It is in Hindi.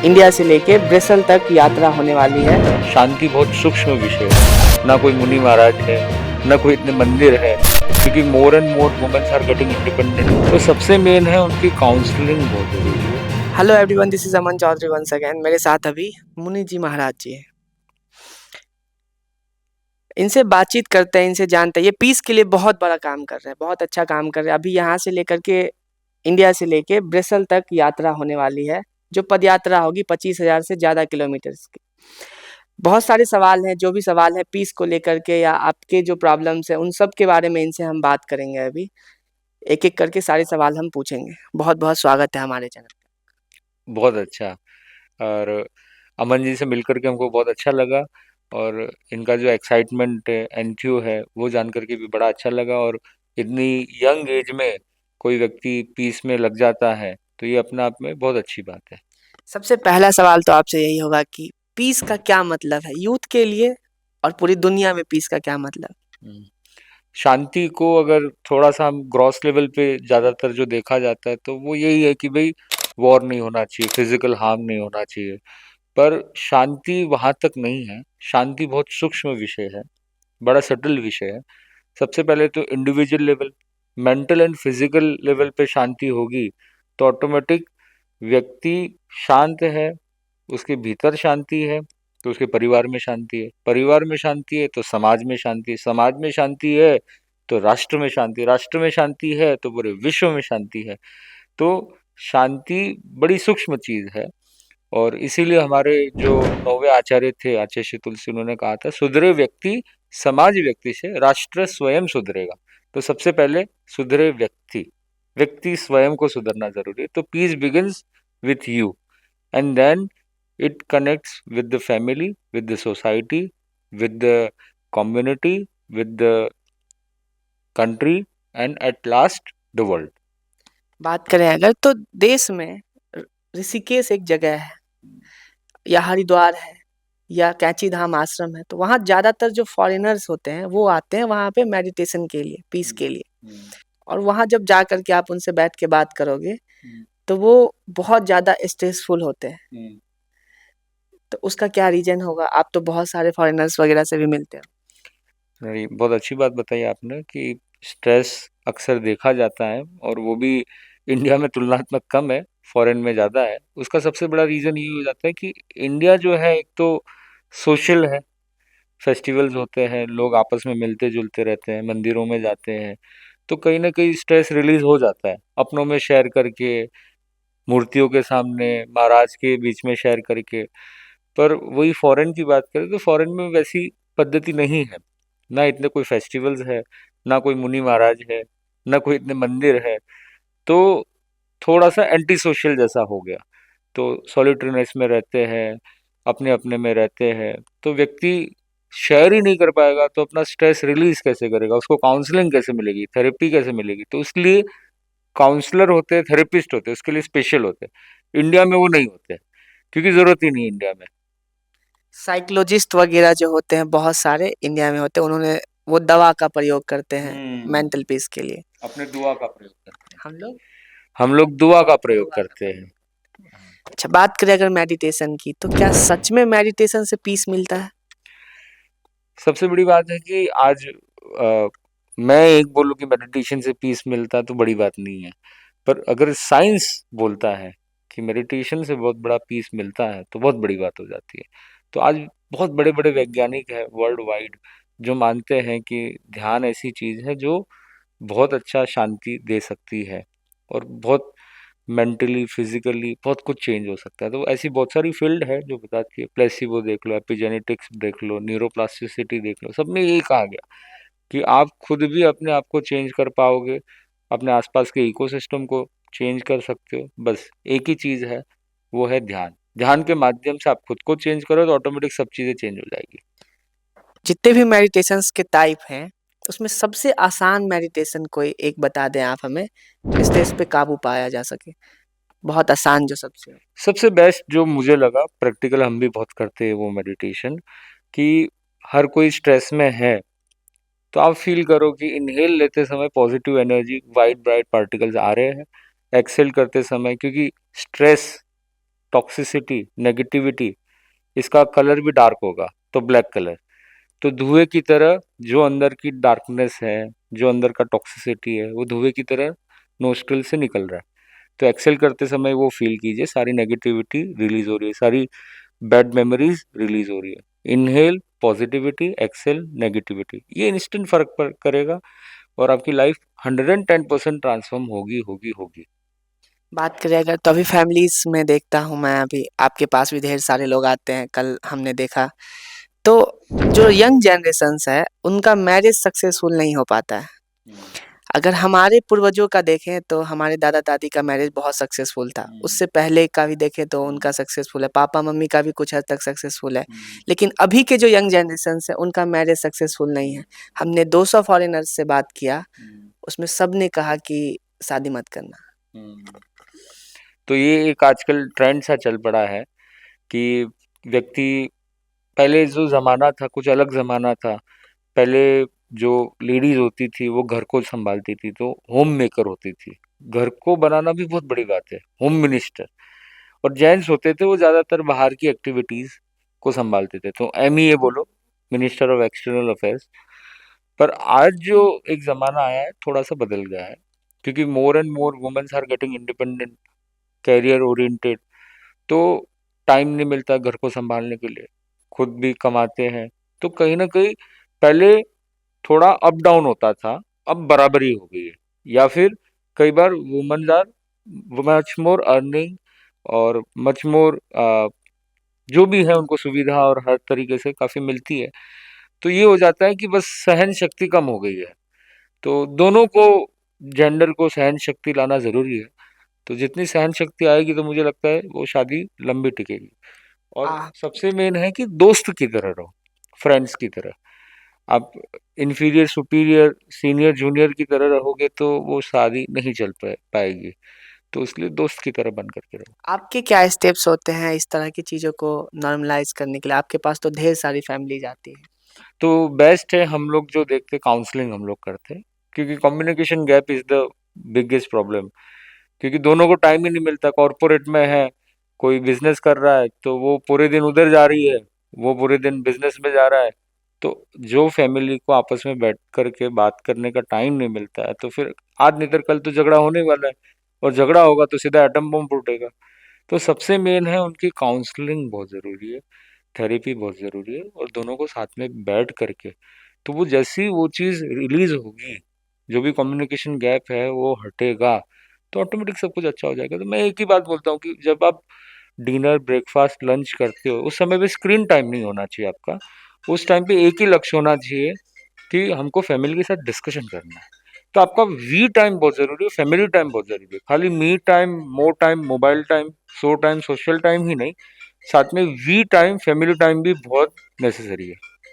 इंडिया से लेके ब्रिसल तक यात्रा होने वाली है। शांति बहुत सूक्ष्म विषय है, ना कोई मुनि महाराज है, ना कोई इतने मंदिर है, क्योंकि more and more womens are getting independent. तो सबसे मेन है उनकी काउंसलिंग बहुत जरूरी है। Hello everyone, this is Aman Chaudhary once again. मेरे साथ अभी मुनि जी महाराज जी हैं। इनसे बातचीत करते हैं, इनसे जानते हैं। ये पीस के लिए बहुत बड़ा काम कर रहे हैं, बहुत अच्छा काम कर रहे हैं। अभी यहाँ से लेकर के इंडिया से लेके ब्रिसल तक यात्रा होने वाली है, जो पद यात्रा होगी 25,000 से ज़्यादा किलोमीटर की। बहुत सारे सवाल हैं, जो भी सवाल है पीस को लेकर के या आपके जो प्रॉब्लम्स हैं उन सब के बारे में इनसे हम बात करेंगे। अभी एक एक करके सारे सवाल हम पूछेंगे। बहुत बहुत स्वागत है हमारे चैनल पे। बहुत अच्छा। और अमन जी से मिलकर के हमको बहुत अच्छा लगा, और इनका जो एक्साइटमेंट एनक्यू है वो जान करके भी बड़ा अच्छा लगा। और इतनी यंग एज में कोई व्यक्ति पीस में लग जाता है तो ये अपने आप में बहुत अच्छी बात है। सबसे पहला सवाल तो आपसे यही होगा कि पीस का क्या मतलब है यूथ के लिए और पूरी दुनिया में पीस का क्या मतलब? हम्म। शांति को अगर थोड़ा सा हम ग्रॉस लेवल पे ज़्यादातर जो देखा जाता है तो वो यही है कि भाई वॉर नहीं होना चाहिए, फिजिकल हार्म नहीं होना चाहिए। पर शांति वहाँ तक नहीं है। शांति बहुत सूक्ष्म विषय है, बड़ा सटल विषय है। सबसे पहले तो individual level, mental and physical level पे शांति होगी तो ऑटोमेटिक व्यक्ति शांत है, उसके भीतर शांति है तो उसके परिवार में शांति है, परिवार में शांति है तो समाज में शांति है, समाज में शांति है तो राष्ट्र में शांति है, राष्ट्र में शांति है तो पूरे विश्व में शांति है। तो शांति बड़ी सूक्ष्म चीज है। और इसीलिए हमारे जो नौवे आचार्य थे, आचार्य श्री तुलसी, उन्होंने कहा था सुधरे व्यक्ति समाज व्यक्ति से राष्ट्र स्वयं सुधरेगा। तो सबसे पहले सुधरे व्यक्ति, व्यक्ति स्वयं को सुधरना जरूरी है। तो peace begins with you, and then it connects with the family, with the society, with the community, with the country, and at last the world. बात करें अगर तो देश में ऋषिकेश एक जगह है या हरिद्वार है या कैंची धाम आश्रम है, तो वहाँ ज्यादातर जो फॉरेनर्स होते हैं वो आते हैं वहाँ पे मेडिटेशन के लिए, पीस के लिए। और वहाँ जब जा करके आप उनसे बैठ के बात करोगे तो वो बहुत ज्यादा स्ट्रेसफुल होते हैं। तो उसका क्या रीजन होगा? आप तो बहुत सारे फॉरेनर्स वगैरह से भी मिलते हो। नहीं, बहुत अच्छी बात बताई आपने कि स्ट्रेस अक्सर देखा जाता है, और वो भी इंडिया में तुलनात्मक कम है, फॉरेन में ज़्यादा है। उसका सबसे बड़ा रीज़न ये हो जाता है कि इंडिया जो है एक तो सोशल है, फेस्टिवल्स होते हैं, लोग आपस में मिलते जुलते रहते हैं, मंदिरों में जाते हैं, तो कहीं ना कहीं स्ट्रेस रिलीज हो जाता है अपनों में शेयर करके, मूर्तियों के सामने, महाराज के बीच में शेयर करके। पर वही फॉरेन की बात करें तो फॉरेन में वैसी पद्धति नहीं है, ना इतने कोई फेस्टिवल्स है, ना कोई मुनि महाराज है, ना कोई इतने मंदिर है। तो थोड़ा सा एंटी सोशल जैसा हो गया। तो सॉलिटरीनेस में रहते हैं, अपने अपने में रहते हैं, तो व्यक्ति शेयर ही नहीं कर पाएगा तो अपना स्ट्रेस रिलीज कैसे करेगा, उसको काउंसलिंग कैसे मिलेगी, थेरेपी कैसे मिलेगी? तो इसलिए काउंसलर होते हैं, थेरेपिस्ट होते हैं, उसके लिए स्पेशल होते हैं। इंडिया में वो नहीं होते क्योंकि जरूरत ही नहीं है इंडिया में। साइकोलॉजिस्ट वगैरह जो होते हैं बहुत सारे इंडिया में होते हैं, उन्होंने वो दवा का प्रयोग करते हैं मेंटल पीस के लिए। अपने दुआ का प्रयोग करते हैं, हम लोग हम लोग दुआ का प्रयोग करते हैं। अच्छा, बात करें अगर मेडिटेशन की, तो क्या सच में मेडिटेशन से पीस मिलता है? सबसे बड़ी बात है कि आज मैं एक बोलूँ कि मेडिटेशन से पीस मिलता है तो बड़ी बात नहीं है। पर अगर साइंस बोलता है कि मेडिटेशन से बहुत बड़ा पीस मिलता है तो बहुत बड़ी बात हो जाती है। तो आज बहुत बड़े बड़े वैज्ञानिक हैं वर्ल्ड वाइड जो मानते हैं कि ध्यान ऐसी चीज़ है जो बहुत अच्छा शांति दे सकती है, और बहुत मेंटली फिजिकली बहुत कुछ चेंज हो सकता है। तो ऐसी बहुत सारी फील्ड है जो बताती है। प्लेसिबो देख लो, एपिजेनेटिक्स देख लो, न्यूरोप्लास्टिसिटी देख लो, सब में यही कहा गया कि आप खुद भी अपने आप को चेंज कर पाओगे, अपने आसपास के इकोसिस्टम को चेंज कर सकते हो। बस एक ही चीज़ है, वो है ध्यान। ध्यान के माध्यम से आप खुद को चेंज करो तो ऑटोमेटिक सब चीज़ें चेंज हो जाएगी। जितने भी मेडिटेशंस के टाइप हैं उसमें सबसे आसान मेडिटेशन कोई एक बता दें आप हमें, जिससे इस पे काबू पाया जा सके। बहुत आसान जो सबसे हो। सबसे बेस्ट जो मुझे लगा, प्रैक्टिकल हम भी बहुत करते हैं वो मेडिटेशन, कि हर कोई स्ट्रेस में है तो आप फील करो कि इनहेल लेते समय positive energy, white bright particles आ रहे हैं, एक्सेल करते समय, क्योंकि स्ट्रेस टॉक्सिसिटी, नेगेटिविटी, इसका कलर भी डार्क होगा, तो ब्लैक कलर। तो धुएँ की तरह जो अंदर की डार्कनेस है, जो अंदर का टॉक्सिसिटी है, वो धुएँ की तरह नोस्ट्रिल से निकल रहा है। तो एक्सेल करते समय वो फ़ील कीजिए, सारी नेगेटिविटी रिलीज़ हो रही है, सारी बैड मेमोरीज़ रिलीज़ हो रही है। इन्हेल पॉज़िटिविटी, एक्सेल नेगेटिविटी, ये इंस्टेंट फ़र्क करेगा और आपकी लाइफ़ 110% ट्रांसफ़ॉर्म होगी, होगी, होगी। बात करें अगर, तो अभी फैमिलीज़ में देखता हूँ मैं, अभी आपके पास भी ढेर सारे लोग आते हैं, कल हमने देखा। तो जो यंग जनरेशन्स है, उनका मैरिज सक्सेसफुल नहीं हो पाता है। अगर हमारे पूर्वजों का देखें तो हमारे दादा-दादी का मैरिज बहुत सक्सेसफुल था। उससे पहले का भी देखें तो उनका सक्सेसफुल है, पापा-मम्मी का भी कुछ हद तक सक्सेसफुल है। लेकिन अभी के जो यंग जनरेशन्स है, उनका मैरिज सक्सेसफुल नहीं है। हमने 200 फॉरेनर्स से बात किया, उसमें सब ने कहा कि शादी मत करना। तो ये एक आजकल ट्रेंड सा चल पड़ा है कि व्यक्ति, पहले जो ज़माना था कुछ अलग ज़माना था। पहले जो लेडीज़ होती थी वो घर को सँभालती थी, तो होम मेकर होती थी। घर को बनाना भी बहुत बड़ी बात है, होम मिनिस्टर। और जेंट्स होते थे वो ज़्यादातर बाहर की एक्टिविटीज़ को सँभालते थे, तो एमईए बोलो, मिनिस्टर ऑफ एक्सटर्नल अफेयर्स। पर आज जो एक ज़माना आया है थोड़ा-सा बदल गया है, क्योंकि more and more womens are getting independent, career oriented. तो टाइम नहीं मिलता घर को सँभालने के लिए, खुद भी कमाते हैं। तो कहीं न कहीं पहले थोड़ा अप डाउन होता था, अब बराबरी हो गई है। या फिर कई बार womens are much more earning और मच मोर जो भी है उनको सुविधा और हर तरीके से काफ़ी मिलती है। तो ये हो जाता है कि बस सहन शक्ति कम हो गई है। तो दोनों को, जेंडर को सहन शक्ति लाना ज़रूरी है। तो जितनी सहन शक्ति आएगी तो मुझे लगता है वो शादी लंबी टिकेगी। और आ, सबसे मेन है कि दोस्त की तरह रहो, फ्रेंड्स की तरह। आप इन्फीरियर, सुपीरियर, सीनियर, जूनियर की तरह रहोगे तो वो शादी नहीं चल पाएगी। तो इसलिए दोस्त की तरह बन करके रहो। आपके क्या स्टेप्स होते हैं इस तरह की चीज़ों को नॉर्मलाइज़ करने के लिए? आपके पास तो ढेर सारी फैमिलीज़ आती हैं। तो बेस्ट है हम लोग जो देखते, काउंसलिंग हम लोग करते हैं, क्योंकि communication gap is the biggest problem. क्योंकि दोनों को टाइम ही नहीं मिलता। कॉर्पोरेट में है, कोई बिजनेस कर रहा है तो वो पूरे दिन उधर जा रही है, वो पूरे दिन बिजनेस में जा रहा है। तो जो फैमिली को आपस में बैठ करके बात करने का टाइम नहीं मिलता है, तो फिर आज नहीं तो कल तो झगड़ा होने वाला है, और झगड़ा होगा तो सीधा एटम बम फूटेगा। तो सबसे मेन है उनकी काउंसलिंग बहुत ज़रूरी है, थेरेपी बहुत ज़रूरी है, और दोनों को साथ में बैठ करके, तो वो जैसी वो चीज़ रिलीज़ होगी, जो भी कम्युनिकेशन गैप है वो हटेगा, तो ऑटोमेटिक सब कुछ अच्छा हो जाएगा। तो मैं एक ही बात बोलता हूँ कि जब आप डिनर, ब्रेकफास्ट, लंच करते हो, उस समय पे स्क्रीन टाइम नहीं होना चाहिए आपका। उस टाइम पे एक ही लक्ष्य होना चाहिए कि हमको फैमिली के साथ डिस्कशन करना है। तो आपका वी टाइम बहुत ज़रूरी है, फैमिली टाइम बहुत ज़रूरी है। खाली me time, more time, mobile time, सो टाइम, सोशल टाइम ही नहीं, साथ में वी टाइम, फैमिली टाइम भी बहुत नेसेसरी है।